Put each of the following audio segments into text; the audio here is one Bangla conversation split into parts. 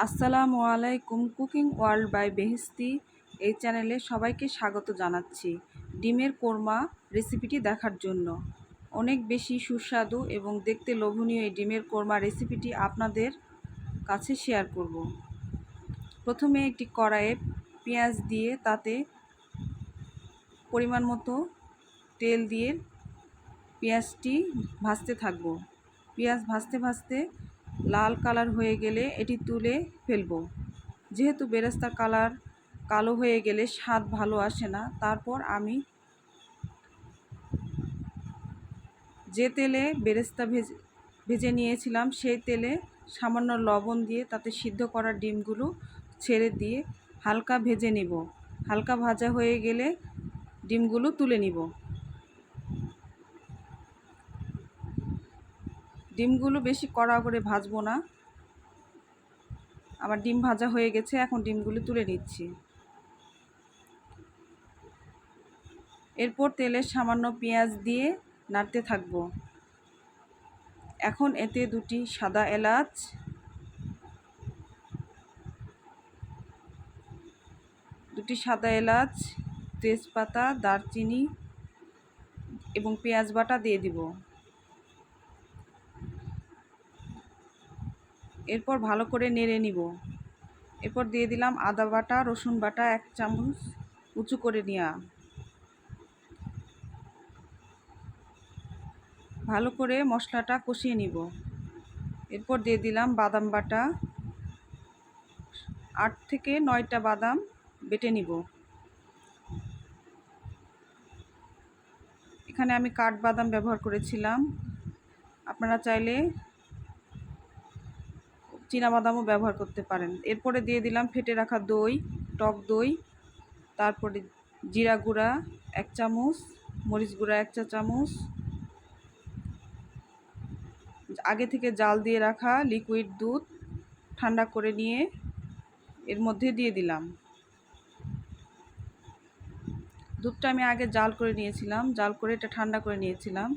আসসালামু আলাইকুম। কুকিং ওয়ার্ল্ড বাই বেহেস্তি এই চ্যানেলে সবাইকে স্বাগত জানাচ্ছি ডিমের কোরমা রেসিপিটি দেখার জন্য। অনেক বেশি সুস্বাদু এবং দেখতে লোভনীয় এই ডিমের কোরমা রেসিপিটি আপনাদের কাছে শেয়ার করব। প্রথমে একটি কড়াইয়ে পেঁয়াজ দিয়ে তাতে পরিমাণ মতো তেল দিয়ে পেঁয়াজটি ভাজতে থাকব। পেঁয়াজ ভাজতে ভাজতে লাল কালার হয়ে গেলে এটি তুলে ফেলব। যেহেতু বেরেস্তার কালার কালো হয়ে গেলে স্বাদ ভালো আসে না, তারপর আমি যে তেলে বেরেস্তা ভেজে নিয়েছিলাম সেই তেলে সামান্য লবণ দিয়ে তাতে সিদ্ধ করা ডিমগুলো ছেড়ে দিয়ে হালকা ভেজে নিব। হালকা ভাজা হয়ে গেলে ডিমগুলো তুলে নিব। ডিমগুলো বেশি কড়া করে ভাজবো না। আমার ডিম ভাজা হয়ে গেছে, এখন ডিমগুলো তুলে নিচ্ছি। এরপর তেলে সামান্য পেঁয়াজ দিয়ে নাড়তে থাকব। এখন এতে দুটি সাদা এলাচ, তেজপাতা, দারচিনি এবং পেঁয়াজ বাটা দিয়ে দিব। এরপর ভালো করে নেড়ে নিব। এরপর দিয়ে দিলাম আদা বাটা, রসুন বাটা 1 চামচ উঁচু করে নেওয়া। ভালো করে মশলাটা কষিয়ে নিব। এরপর দিয়ে দিলাম বাদাম বাটা, 8 থেকে 9টা বাদাম বেটে নিব। এখানে আমি কাঠবাদাম ব্যবহার করেছিলাম, আপনারা চাইলে চীনাবাদামও ব্যবহার করতে পারেন। এরপরে দিয়ে দিলাম ফেটে রাখা দই, টক দই, তারপরে জিরা গুঁড়া 1 চামচ, মরিচ গুঁড়া 1 চা চামচ, আগে থেকে জাল দিয়ে রাখা লিকুইড দুধ ঠান্ডা করে নিয়ে এর মধ্যে দিয়ে দিলাম। দুধটা আমি আগে জাল করে নিয়েছিলাম, জাল করে এটা ঠান্ডা করে নিয়েছিলাম।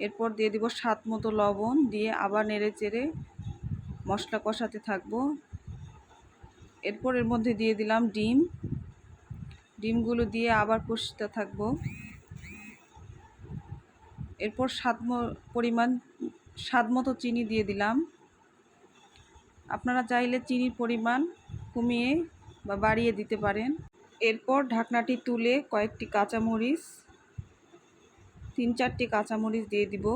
এরপর দিয়ে দিব স্বাদ মতো লবণ, দিয়ে আবার নেড়ে চেড়ে মশলা কষাতে থাকবো। এরপর এর মধ্যে দিয়ে দিলাম ডিমগুলো দিয়ে আবার কষতে থাকবো। এরপর স্বাদ মতো চিনি দিয়ে দিলাম। আপনারা চাইলে চিনির পরিমাণ কমিয়ে বা বাড়িয়ে দিতে পারেন। এরপর ঢাকনাটি তুলে কয়েকটি কাঁচামরিচ, 3-4টি কাঁচামরিচ দিয়ে দিব।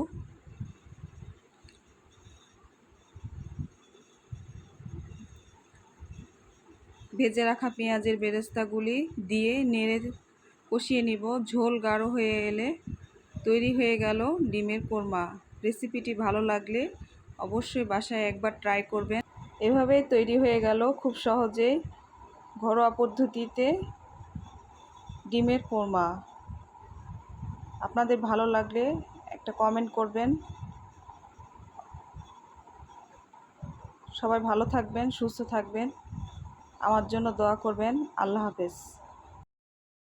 ভেজে রাখা পেঁয়াজের বেরেস্তাগুলি দিয়ে নেড়ে কষিয়ে নিব। ঝোল গাঢ় হয়ে এলে তৈরি হয়ে গেল ডিমের কোরমা। রেসিপিটি ভালো লাগলে অবশ্যই বাসায় একবার ট্রাই করবেন। এভাবেই তৈরি হয়ে গেল খুব সহজেই ঘরোয়া পদ্ধতিতে ডিমের কোরমা। আপনাদের ভালো লাগলে একটা কমেন্ট করবেন। সবাই ভালো থাকবেন, সুস্থ থাকবেন, আমার জন্য দোয়া করবেন। আল্লাহ হাফেজ।